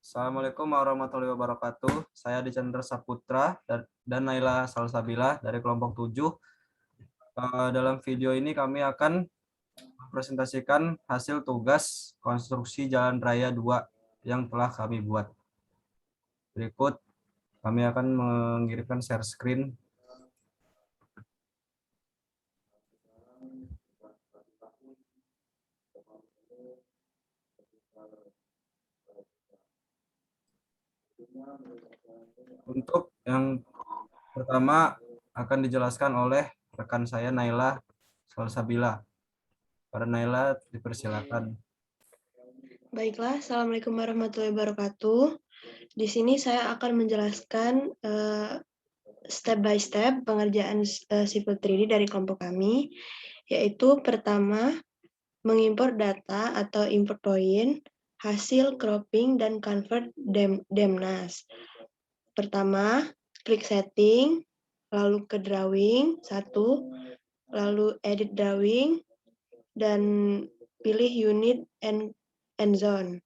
Assalamualaikum warahmatullahi wabarakatuh. Saya Dicendra Saputra dan Naila Salsabila dari kelompok 7. Dalam video ini kami akan presentasikan hasil tugas konstruksi Jalan Raya 2 yang telah kami buat. Berikut kami akan mengirimkan share screen. Untuk yang pertama akan dijelaskan oleh rekan saya Naila Salsabila. Para Naila dipersilakan. Baiklah, Assalamualaikum warahmatullahi wabarakatuh. Di sini saya akan menjelaskan step by step pengerjaan Civil 3D dari kelompok kami, yaitu pertama, mengimpor data atau import point, hasil cropping dan convert DEMNAS. Pertama, klik setting, lalu ke drawing, lalu edit drawing, dan pilih unit and zone.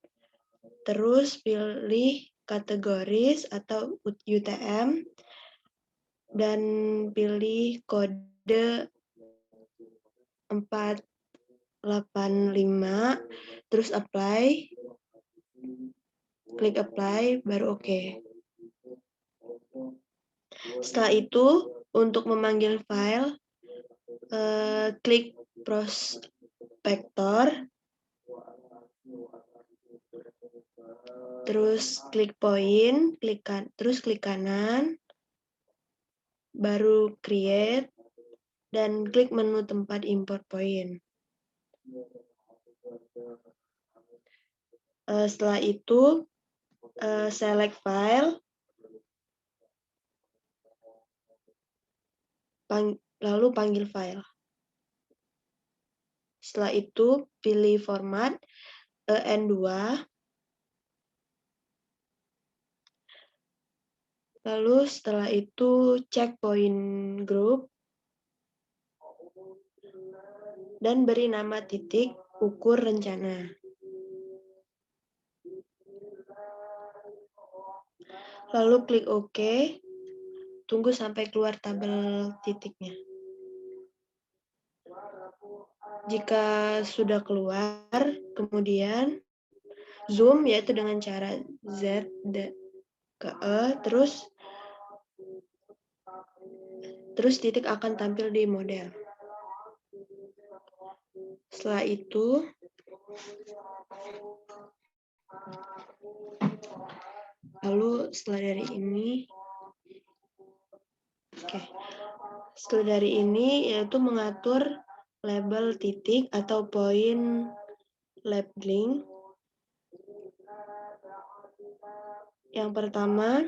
Terus pilih kategoris atau UTM dan pilih kode 485, terus apply, klik apply, baru oke. Setelah itu, untuk memanggil file, klik prospektor, terus klik point, terus klik kanan, baru create, dan klik menu tempat import point. Setelah itu, select file, lalu panggil file. Setelah itu, pilih format EN2, lalu setelah itu cek point group, dan beri nama titik ukur rencana. Lalu klik OK, tunggu sampai keluar tabel titiknya. Jika sudah keluar, kemudian zoom, yaitu dengan cara Z ke E, terus titik akan tampil di model. Setelah itu, setelah dari ini yaitu mengatur label titik atau point labeling. Yang pertama,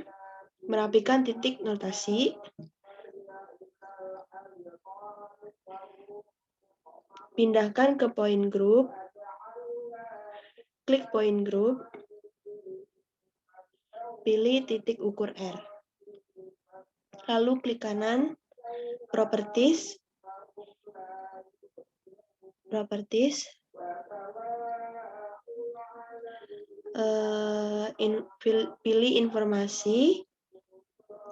merapikan titik notasi. Pindahkan ke point group. Klik point group. Pilih titik ukur R. Lalu klik kanan, properties. Pilih informasi,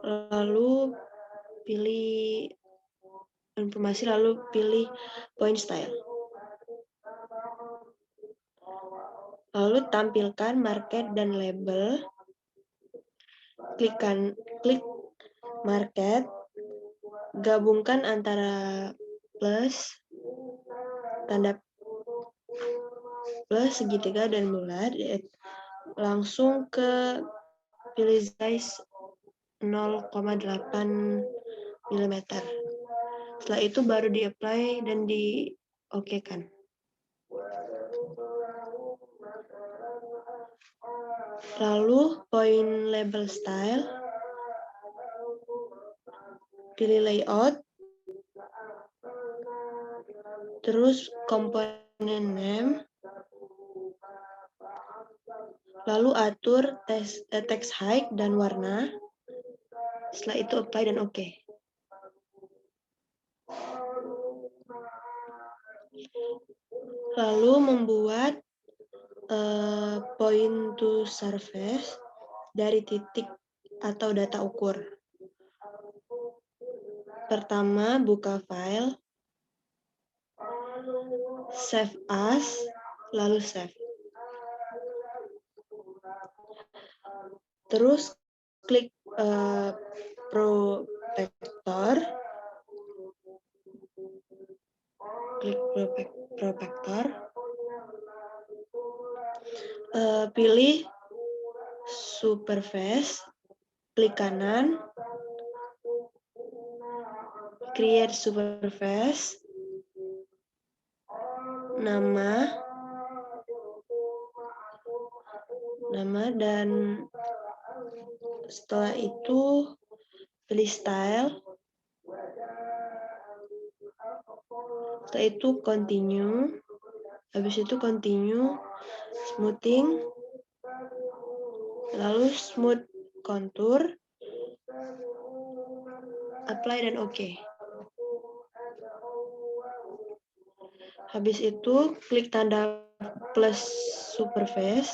lalu pilih point style. Lalu tampilkan market dan label. Klik market, gabungkan antara tanda plus, segitiga, dan bulat. Langsung ke pilih size 0,8 mm. Setelah itu baru di-apply dan di-okekan. Lalu point label style, pilih layout, terus komponen name, lalu atur text height dan warna. Setelah itu apply dan oke. Lalu membuat point to surface dari titik atau data ukur. Pertama, buka file, save as, lalu save. Terus klik protektor, pilih superface, klik kanan, create superface, nama, dan setelah itu pilih style, setelah itu continue, habis itu continue, smoothing, lalu smooth contour, apply dan oke. Habis itu klik tanda plus surface,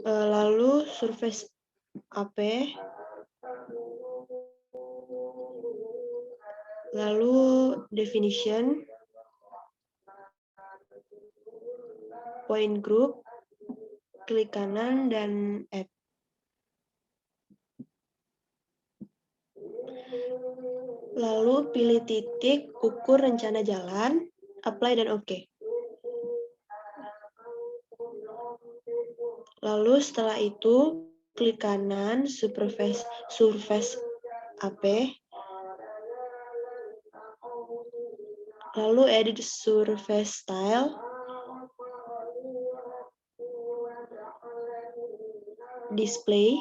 lalu surface AP, lalu definition, point group, klik kanan dan add. Lalu pilih titik ukur rencana jalan, apply dan oke. Lalu setelah itu klik kanan surface AP, lalu edit surface style, display,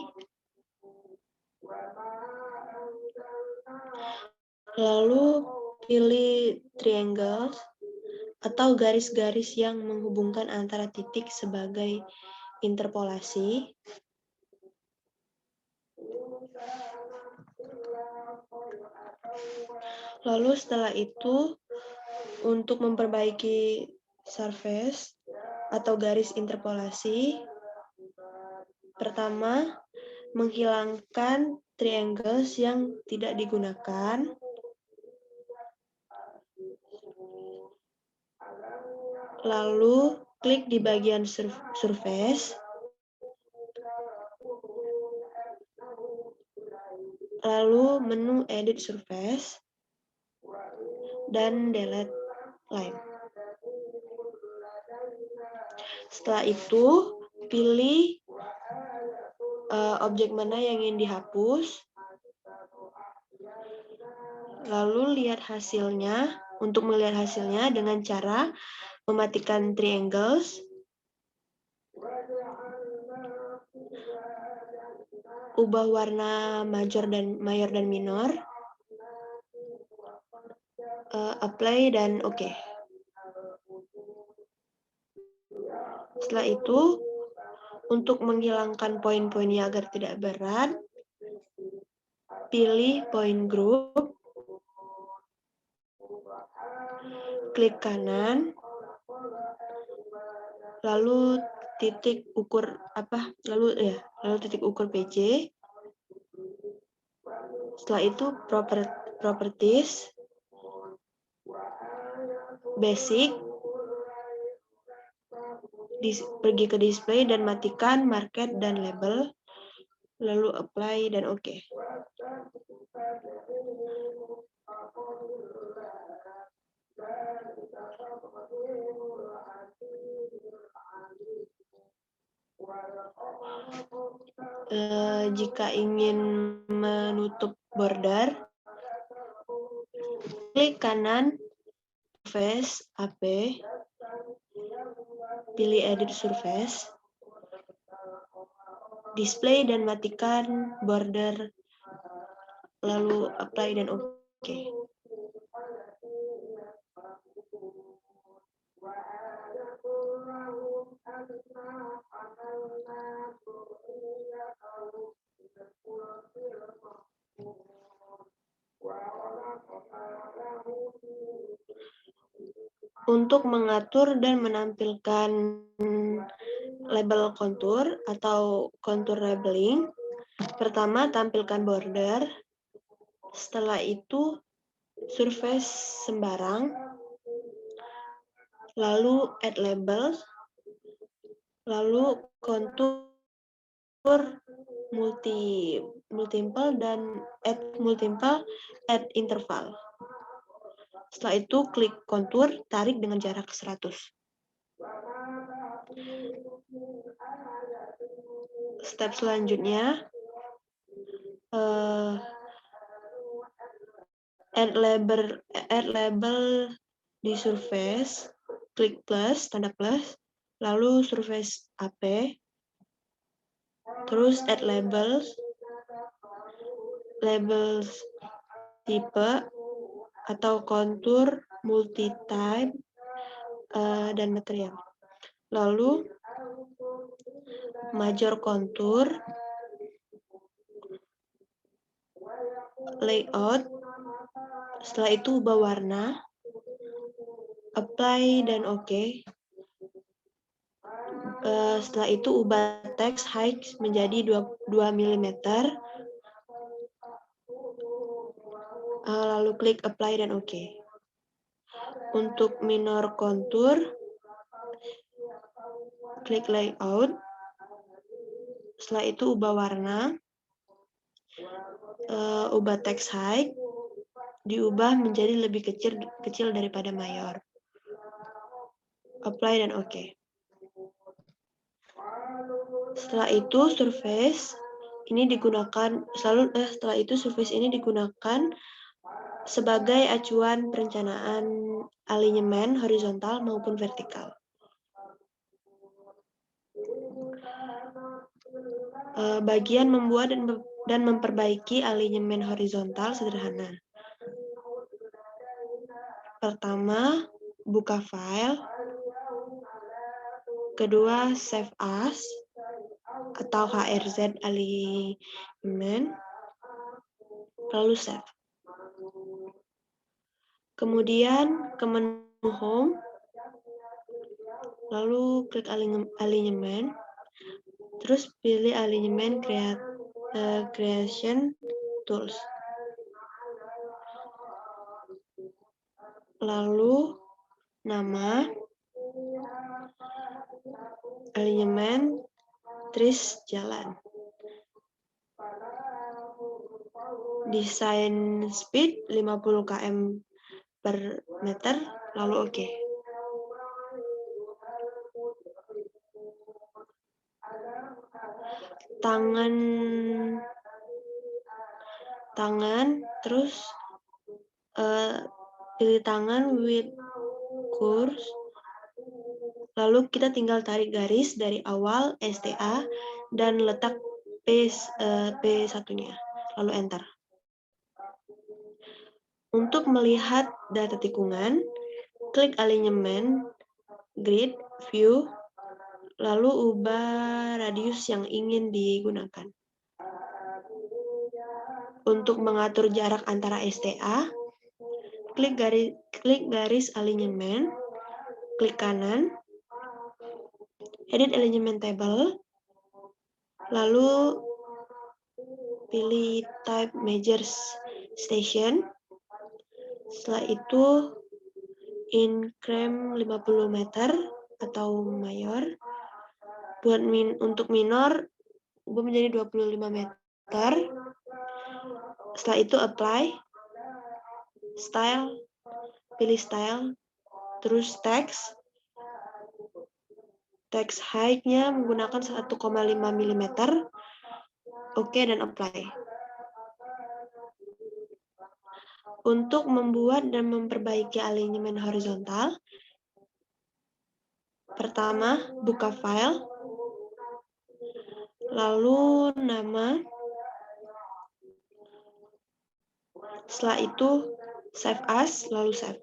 lalu pilih triangle atau garis-garis yang menghubungkan antara titik sebagai interpolasi. Lalu setelah itu untuk memperbaiki surface atau garis interpolasi, pertama menghilangkan triangles yang tidak digunakan. Lalu klik di bagian surface. Lalu menu edit surface dan delete line. Setelah itu pilih objek mana yang ingin dihapus. Lalu lihat hasilnya. Untuk melihat hasilnya dengan cara mematikan triangles, ubah warna mayor dan minor, apply dan oke. Setelah itu, untuk menghilangkan poin-poinnya agar tidak berat, pilih point group, klik kanan, lalu titik ukur lalu titik ukur PJ. Setelah itu properties, basic, pergi ke display dan matikan market dan label, lalu apply dan oke. Jika ingin menutup border, klik kanan surface AP, pilih edit surface, display dan matikan border, lalu apply dan oke. Untuk mengatur dan menampilkan label kontur atau kontur labeling, pertama tampilkan border, setelah itu surface sembarang, lalu add label, lalu kontur multiple dan add interval. Setelah itu klik kontur, tarik dengan jarak 100. Step selanjutnya, add label di surface, klik plus, tanda plus, lalu surface AP, terus add labels tipe atau kontur, multi-type, dan material. Lalu major kontur, layout, setelah itu ubah warna, apply dan OK. Setelah itu ubah text height menjadi 2 mm. Lalu klik apply dan OK. Untuk minor kontur, klik layout. Setelah itu ubah warna, ubah text height, diubah menjadi lebih kecil daripada mayor. Apply dan OK. Setelah itu surface ini digunakan surface ini digunakan sebagai acuan perencanaan alinyemen horizontal maupun vertikal. Bagian membuat dan memperbaiki alinyemen horizontal sederhana. Pertama, buka file. Kedua, save as atau HRZ alignment. Lalu save. Kemudian ke menu home. Lalu klik alignment. Terus pilih alignment creation tools. Lalu nama, alignment, terus jalan. Design speed 50 km per meter, lalu OK. Tangan, terus pilih tangan with course, lalu kita tinggal tarik garis dari awal STA dan letak P1-nya, lalu enter. Untuk melihat data tikungan, klik alignment, grid, view, lalu ubah radius yang ingin digunakan. Untuk mengatur jarak antara STA, klik garis alignment, klik kanan, edit alignment table, lalu pilih type measures station. Setelah itu increment 50 meter atau mayor. Untuk minor ubah menjadi 25 meter. Setelah itu apply, style, pilih style, terus text height-nya menggunakan 1,5 mm. OK dan apply. Untuk membuat dan memperbaiki alinyemen horizontal, pertama buka file, lalu nama, setelah itu save as, lalu save.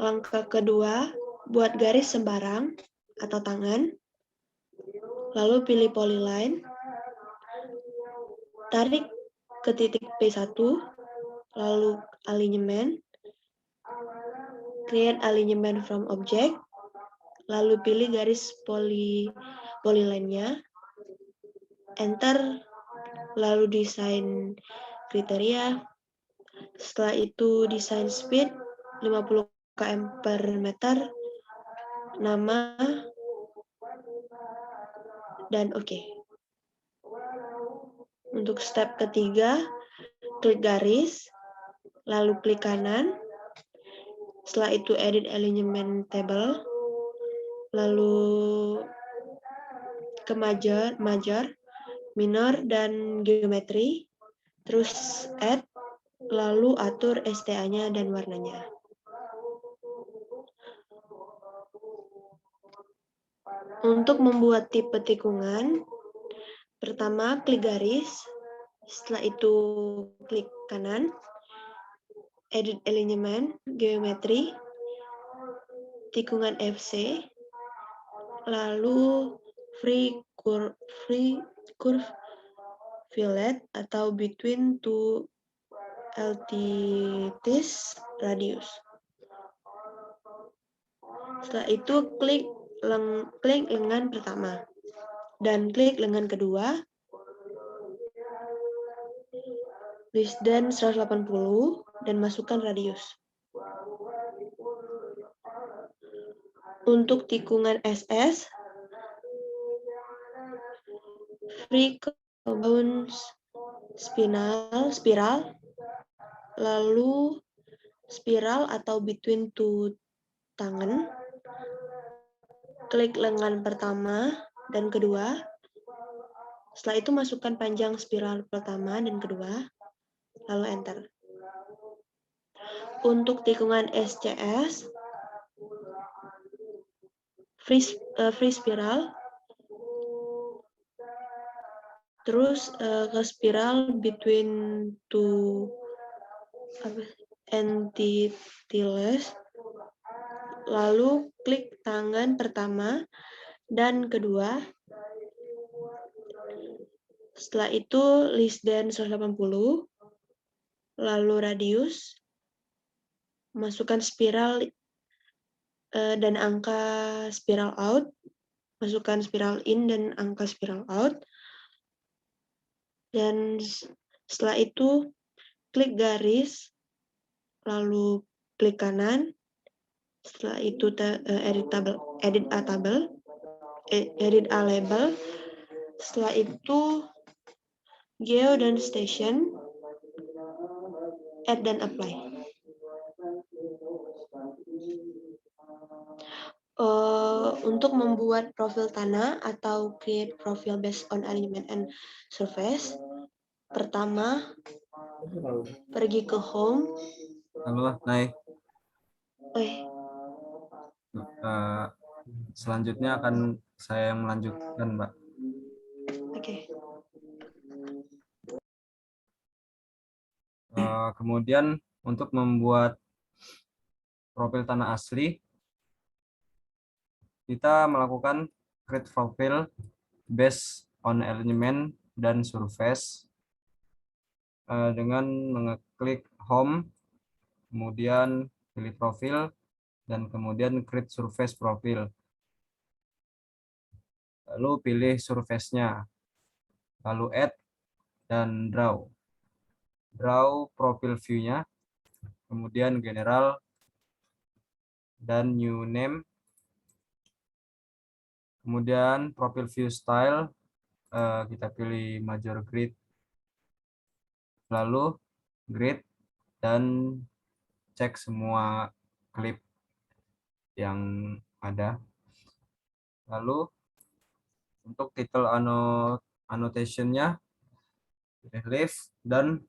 Langkah kedua, buat garis sembarang atau tangan, lalu pilih polyline, tarik ke titik P1, lalu alignment, create alignment from object, lalu pilih garis polyline-nya, enter, lalu desain kriteria, setelah itu desain speed 50 km per meter, nama, dan oke. Untuk step ketiga, klik garis, lalu klik kanan, setelah itu edit alignment table, lalu ke major, minor, dan geometri, terus add, lalu atur STA-nya dan warnanya. Untuk membuat tipe tikungan, pertama klik garis, setelah itu klik kanan, edit alignment, geometri, tikungan FC, lalu free curve fillet atau between two entities radius. Setelah itu klik lengan pertama dan klik lengan kedua, less than 180 dan masukkan radius. Untuk tikungan SS, free compound spiral, lalu spiral atau between two tangan, klik lengan pertama dan kedua, setelah itu masukkan panjang spiral pertama dan kedua, lalu enter. Untuk tikungan SCS, free spiral, terus ke spiral between two entities, lalu klik tangan pertama dan kedua, setelah itu less than 180, lalu radius, masukkan spiral dan angka spiral out, masukkan spiral in dan angka spiral out, dan setelah itu klik garis, lalu klik kanan, setelah itu edit a label, setelah itu geo dan station, add dan apply. Untuk membuat profil tanah atau create profile based on alignment and surface, pertama pergi ke home. Halo, Nay. Eh, Selanjutnya akan saya yang melanjutkan, Mbak. oke. Kemudian untuk membuat profil tanah asli, kita melakukan create profile based on alignment dan surface dengan mengeklik home, kemudian pilih profil, dan kemudian create surface profile. Lalu pilih surface-nya, lalu add dan draw. Draw profile view-nya, kemudian general dan new name. Kemudian profile view style, kita pilih major grid, lalu grid, dan cek semua klip yang ada. Lalu untuk title annotation-nya pilih left dan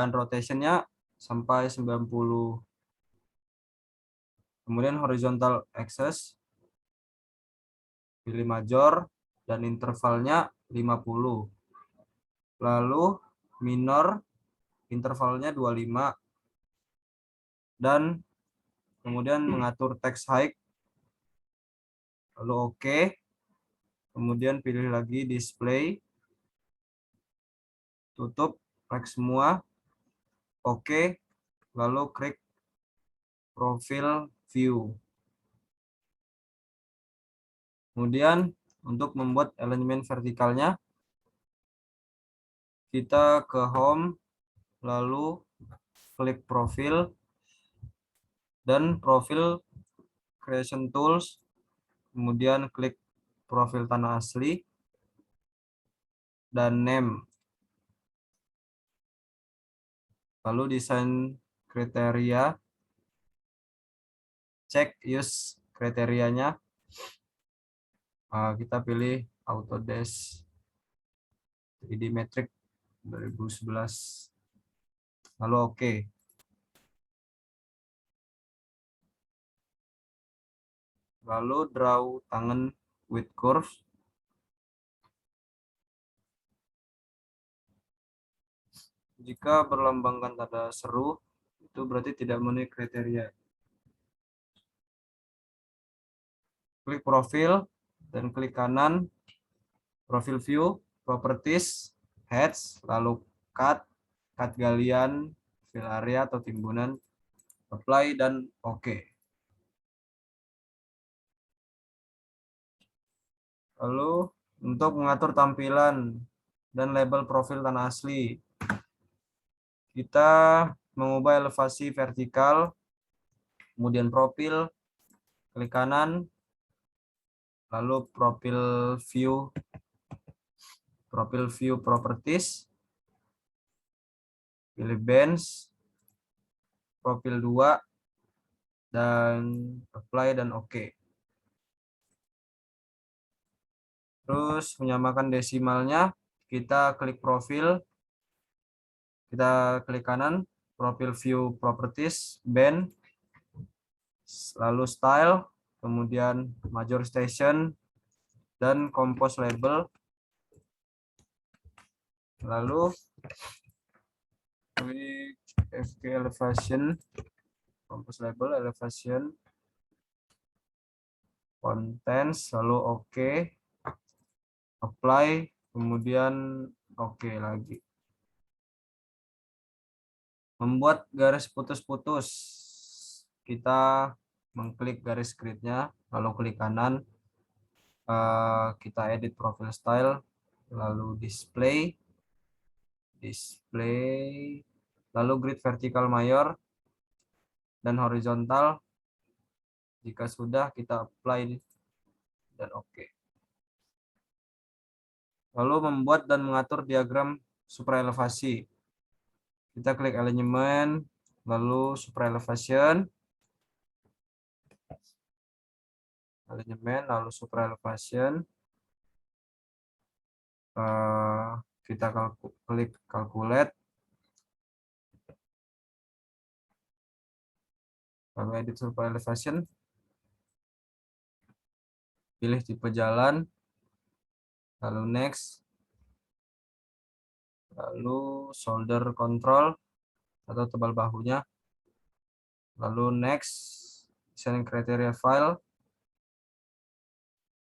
rotation-nya sampai 90. Kemudian horizontal axis pilih major dan intervalnya 50. Lalu minor intervalnya 25 dan kemudian mengatur text height. Lalu oke. Kemudian pilih lagi display. Tutup select semua, oke, lalu klik profil view. Kemudian untuk membuat elemen vertikalnya, kita ke home, lalu klik profil, dan profil creation tools, kemudian klik profil tanah asli, dan name. Lalu desain kriteria, cek use kriterianya. Kita pilih Autodesk 3D Matrix 2011. Lalu oke. Lalu draw tangan with curve. Jika berlambangkan tanda seru, itu berarti tidak memenuhi kriteria. Klik profil dan klik kanan, profil view, properties, heads, lalu cut galian, fill area atau timbunan, apply, dan oke. Lalu untuk mengatur tampilan dan label profil tanah asli, kita mengubah elevasi vertikal, kemudian profil, klik kanan, lalu profil view properties, pilih bench, profil 2, dan apply, dan oke. Terus menyamakan desimalnya, kita klik profil, kita klik kanan, profil view properties, band, lalu style, kemudian major station, dan compose label. Lalu klik FK elevation, compose label, elevation, contents, lalu oke, apply, kemudian oke lagi. Membuat garis putus-putus, kita mengklik garis gridnya, lalu klik kanan, kita edit profile style, lalu display, lalu grid vertikal mayor dan horizontal. Jika sudah, kita apply dan oke. Lalu membuat dan mengatur diagram super elevasi. Kita klik elemen, lalu super elevation, lalu super elevation. Kita klik calculate, lalu edit super elevation, pilih tipe jalan, lalu next, lalu shoulder control atau tebal bahunya, lalu next, design criteria file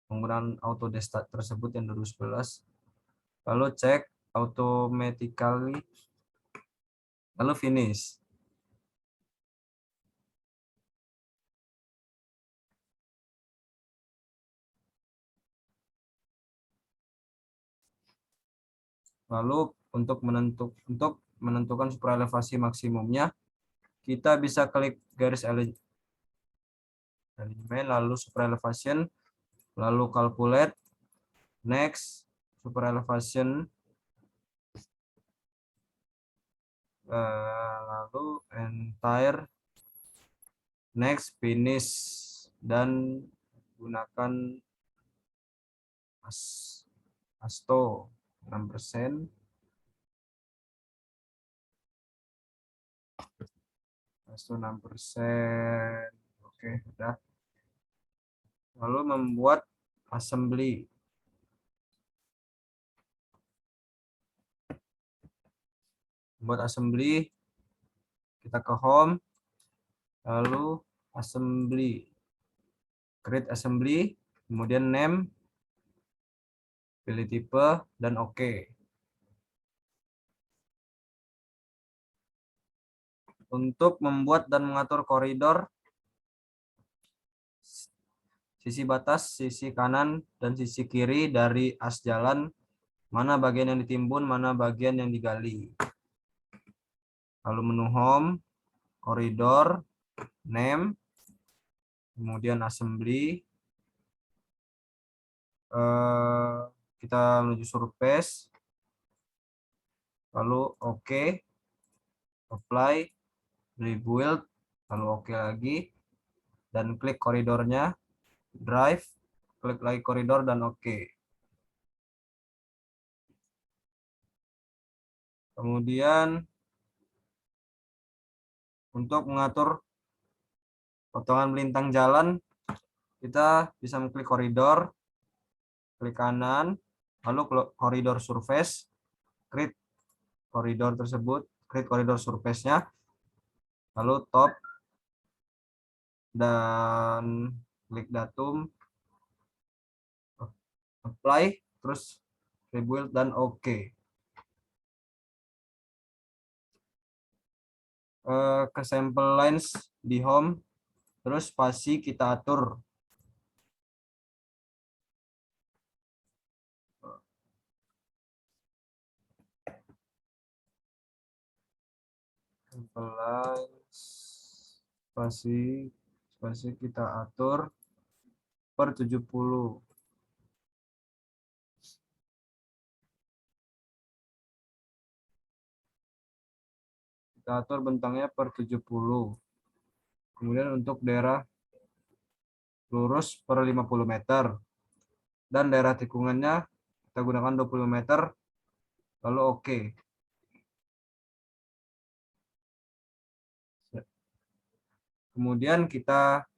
penggunaan Autodesk tersebut yang 2011, lalu cek automatically, lalu finish. Lalu untuk menentukan super elevasi maksimumnya, kita bisa klik garis elemen, lalu super elevation, lalu calculate, next, super elevation, lalu entire, next, finish, dan gunakan ASTO 6%. ASTO 6%. Oke, sudah. Lalu membuat assembly. Membuat assembly, kita ke home, lalu assembly, create assembly, kemudian name, pilih tipe, dan oke. untuk membuat dan mengatur koridor, sisi batas, sisi kanan, dan sisi kiri dari as jalan, mana bagian yang ditimbun, mana bagian yang digali. Lalu menu home, koridor, name, kemudian assembly, kita menuju surface, lalu OK, apply, rebuild, lalu OK lagi, dan klik koridornya, drive, klik lagi koridor dan OK. Kemudian untuk mengatur potongan melintang jalan, kita bisa mengklik koridor, klik kanan, lalu koridor surface, create koridor tersebut, create koridor surface-nya, lalu top, dan klik datum, apply, terus rebuild dan OK. Ke sample lines di home, terus spasi kita atur. Sample lines, spasi kita atur per 70. Kita atur bentangnya per 70. Kemudian untuk daerah lurus per 50 meter. Dan daerah tikungannya kita gunakan 20 meter. Lalu OK. Kemudian kita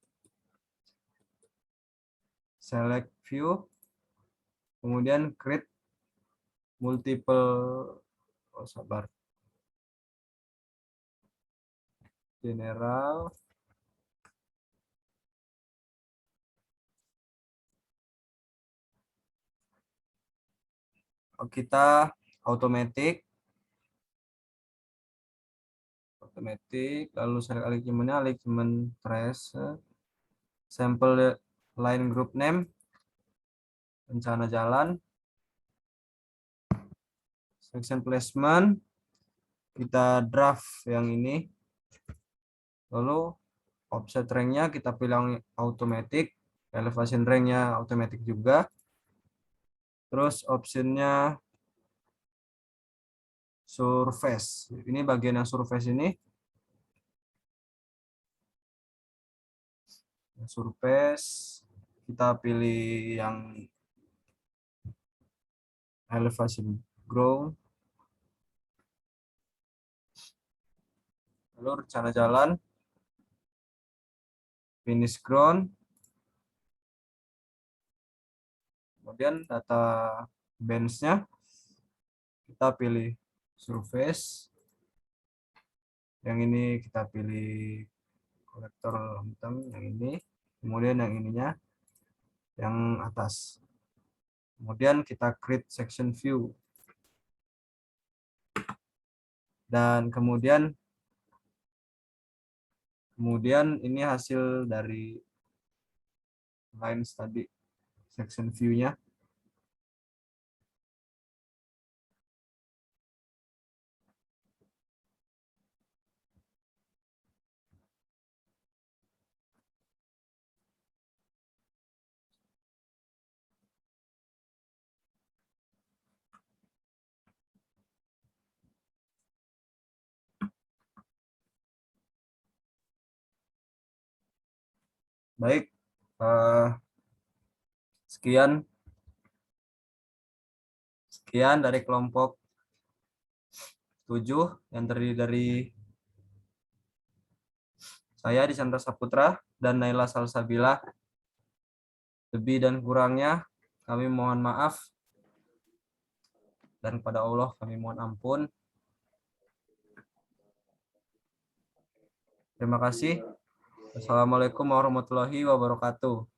select view. Kemudian create multiple, general. Kita automatic, lalu select alignment trace, sample line group name, rencana jalan, section placement, kita draft yang ini, lalu offset rank-nya kita pilih automatic, elevation rank-nya automatic juga, terus optionnya surface. Ini bagian yang surface ini. Surface, kita pilih yang elevation ground. Lalu rencana jalan, finish ground. Kemudian data bench-nya, kita pilih surface. Yang ini kita pilih kolektor hitam, yang ini. Kemudian yang ininya, yang atas. Kemudian kita create section view. Dan kemudian ini hasil dari lines tadi, section view-nya. Baik, sekian dari kelompok 7 yang terdiri dari saya Dicandra Saputra dan Naila Salsabila. Lebih dan kurangnya kami mohon maaf, dan kepada Allah kami mohon ampun. Terima kasih. Wassalamualaikum warahmatullahi wabarakatuh.